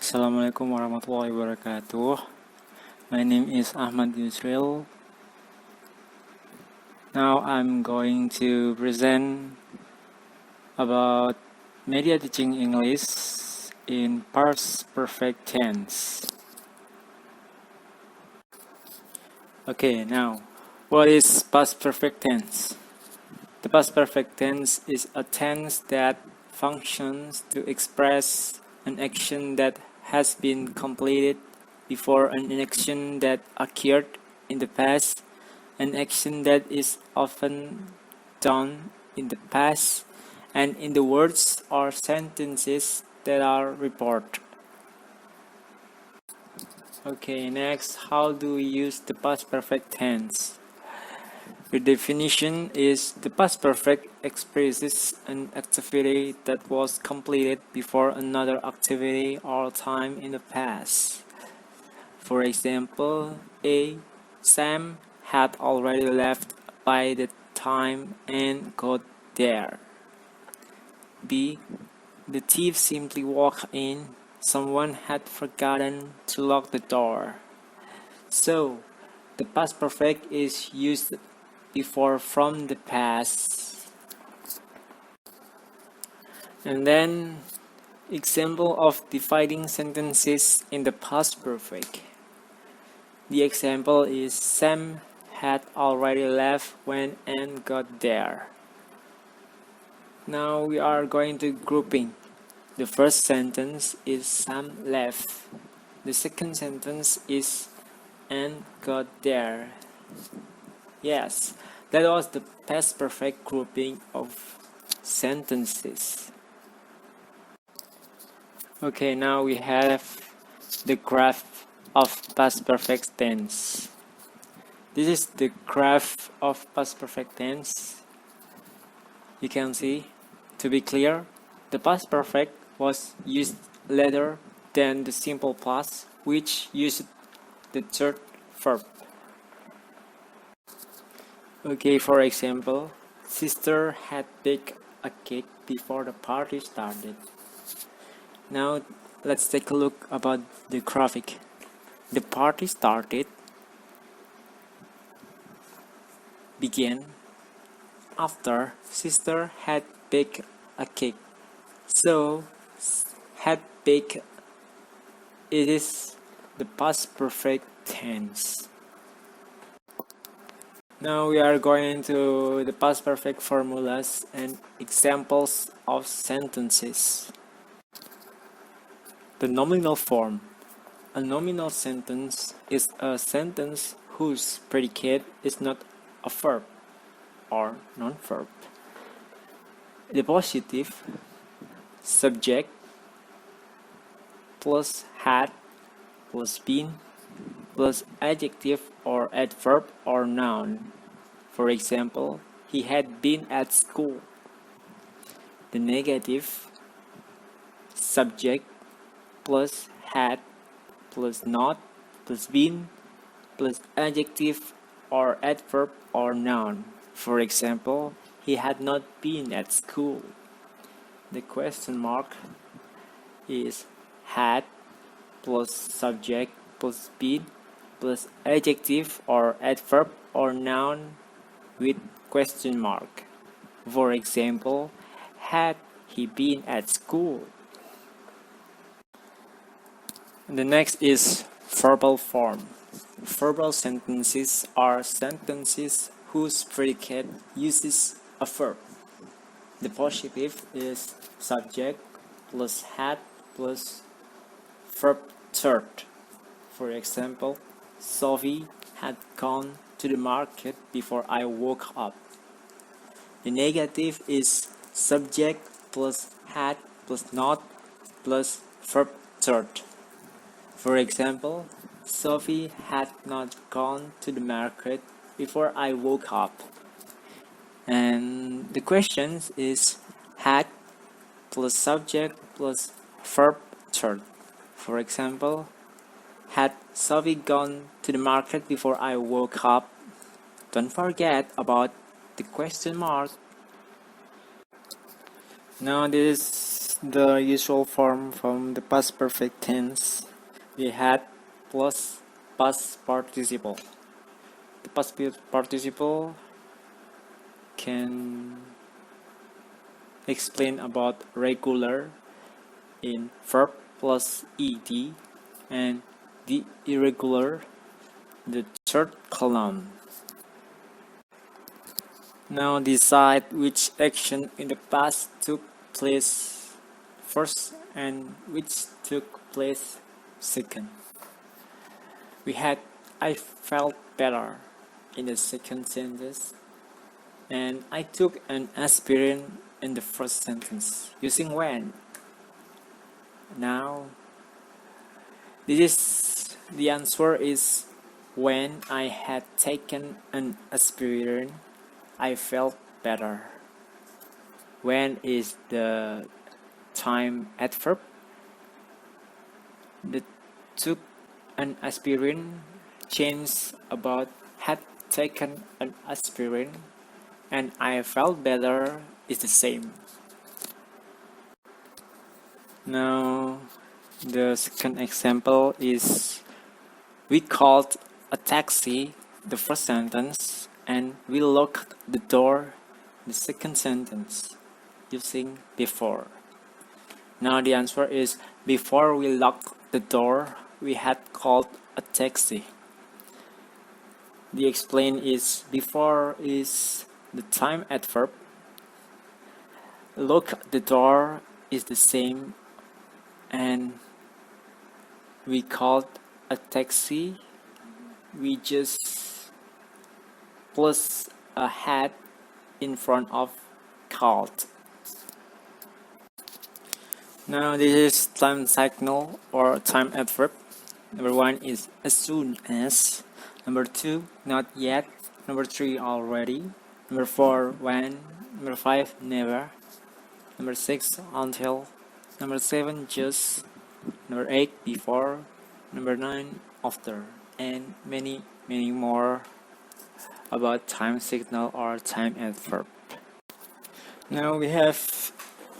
Assalamualaikum warahmatullahi wabarakatuh. My name is Ahmad Yusril. Now I'm going to present about media teaching English in past perfect tense. Okay, now what is past perfect tense? The past perfect tense is a tense that functions to express an action that has been completed before an action that occurred in the past, an action that is often done in the past, and in the words or sentences that are reported. Okay, next, how do we use the past perfect tense? The definition is the past perfect expresses an activity that was completed before another activity or time in the past. For example, A. Sam had already left by the time and got there. B. The thief simply walked in. Someone had forgotten to lock the door. So, the past perfect is used before from the past. And then, example of dividing sentences in the past perfect. The example is Sam had already left when Anne got there. Now we are going to grouping. The first sentence is Sam left. The second sentence is Anne got there. Yes, that was the past perfect grouping of sentences. Okay, now we have the graph of past perfect tense. This is the graph of past perfect tense. You can see, to be clear, the past perfect was used later than the simple past, which used the third verb. Okay, for example, sister had baked a cake before the party started. Now let's take a look about the graphic. The party began after sister had baked a cake. So had baked, it is the past perfect tense. Now we are going into the past perfect formulas and examples of sentences. The nominal form. A nominal sentence is a sentence whose predicate is not a verb or non-verb. The positive, subject plus had plus been plus adjective or adverb or noun. For example, he had been at school. The negative, subject plus had plus not plus been plus adjective or adverb or noun. For example, he had not been at school. The question mark is had plus subject plus been plus adjective or adverb or noun with question mark. For example, had he been at school? The next is verbal form. Verbal sentences are sentences whose predicate uses a verb. The positive is subject plus had plus verb third. For example, Sophie had gone to the market before I woke up. The negative is subject plus had plus not plus verb third. For example, Sophie had not gone to the market before I woke up. And the question is had plus subject plus verb third. For example, had Sophie gone to the market before I woke up? Don't forget about the question mark. Now this is the usual form from the past perfect tense. We had plus past participle. The past participle can explain about regular in verb plus ed and the irregular, the third column. Now decide which action in the past took place first and which took place second. We had I felt better in the second sentence, and I took an aspirin in the first sentence using when. Now the answer is when I had taken an aspirin I felt better. When is the time adverb. The took an aspirin change about had taken an aspirin and I felt better is the same. Now the second example is we called a taxi, the first sentence, and we locked the door, the second sentence, using before. Now the answer is before we locked the door, we had called a taxi. The explain is before is the time adverb. Lock the door is the same, and we called a taxi. We just plus a had in front of called. Now this is time signal or time adverb. Number 1 is as soon as. Number 2, not yet. Number 3, already. Number 4, when. Number 5, never. Number 6, until. Number 7, just. Number 8, before. Number 9, after. And many more about time signal or time adverb. Now we have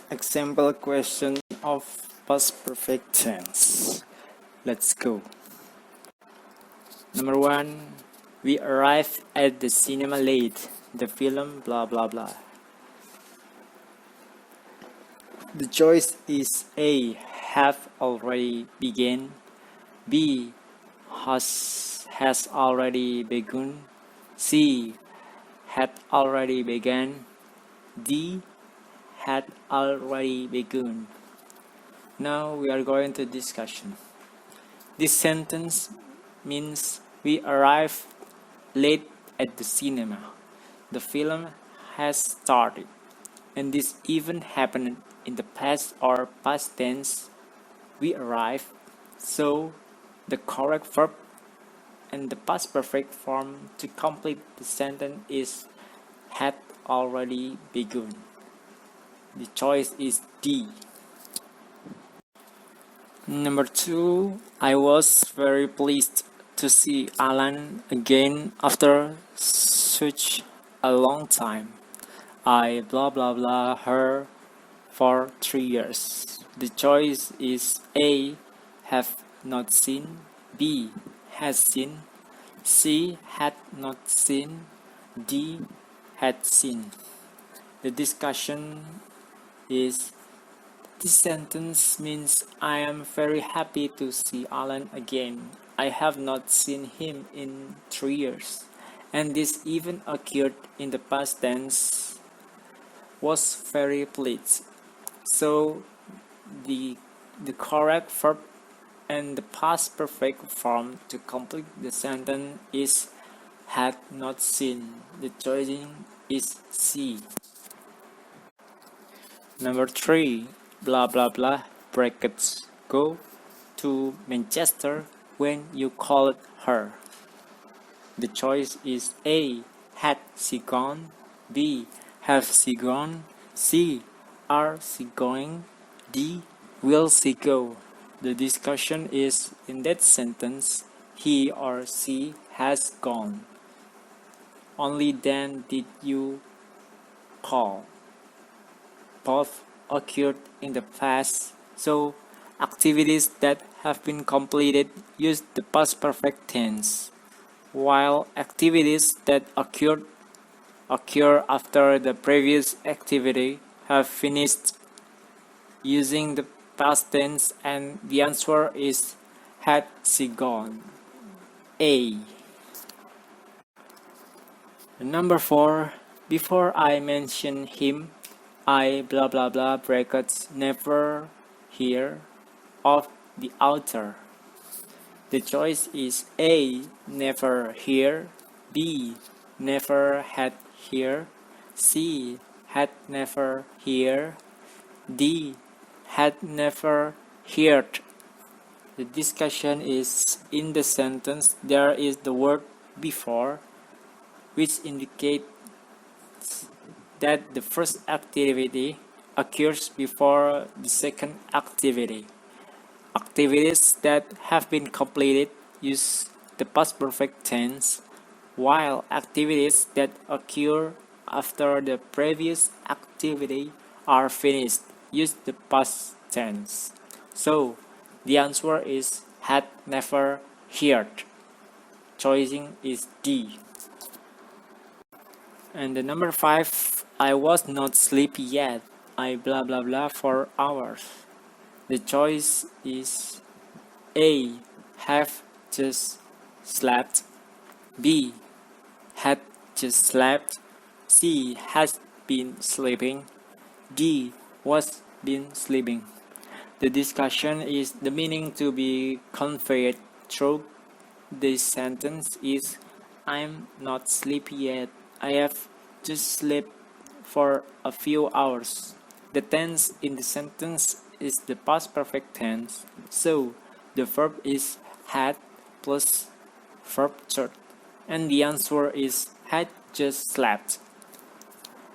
example question of past perfect tense. Let's go. Number 1, we arrived at the cinema late. The film blah blah blah. The choice is A, have already begun. B, has already begun. C, had already begun. D, had already begun. Now we are going to discussion. This sentence means we arrived late at the cinema. The film has started, and this even happened in the past or past tense. We arrived, so the correct verb and the past perfect form to complete the sentence is had already begun. The choice is D. Number 2, I was very pleased to see Alan again after such a long time. I blah blah blah her for 3 years. The choice is A, have not seen. B, has seen. C, had not seen. D, had seen. The discussion is this sentence means I am very happy to see Alan again. I have not seen him in 3 years. And this even occurred in the past tense, was very pleased. So the correct verb and the past perfect form to complete the sentence is had not seen. The choice is C. Number 3, blah blah blah brackets go to Manchester when you called her. The choice is A, had she gone. B, have she gone. C, are she going. D, will she go. The discussion is in that sentence he or she has gone. Only then did you call. Both occurred in the past. So activities that have been completed use the past perfect tense, while activities that occur after the previous activity have finished using the past tense, and the answer is had she gone. A. Number 4. Before I mention him, I blah blah blah brackets never hear of the author. The choice is A. Never hear, B. Never had hear, C. Had never hear, D. Had never heard. The discussion is in the sentence there is the word before, which indicates that the first activity occurs before the second activity. Activities that have been completed use the past perfect tense, while activities that occur after the previous activity are finished use the past tense. So, the answer is had never heard. Choosing is D. And the number 5, I was not sleepy yet. I blah blah blah for hours. The choice is A. Have just slept, B. Had just slept, C. Has been sleeping, D. Was been sleeping. The discussion is the meaning to be conveyed through this sentence is I'm not sleepy yet. I have just slept for a few hours. The tense in the sentence is the past perfect tense, so the verb is had plus verb third, and the answer is had just slept.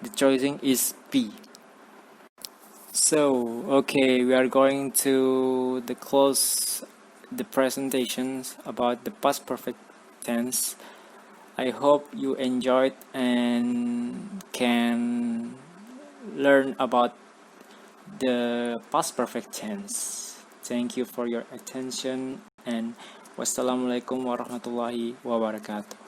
The choosing is B. So, okay, we are going to close the presentations about the past perfect tense. I hope you enjoyed and can learn about the past perfect tense. Thank you for your attention, and wassalamualaikum warahmatullahi wabarakatuh.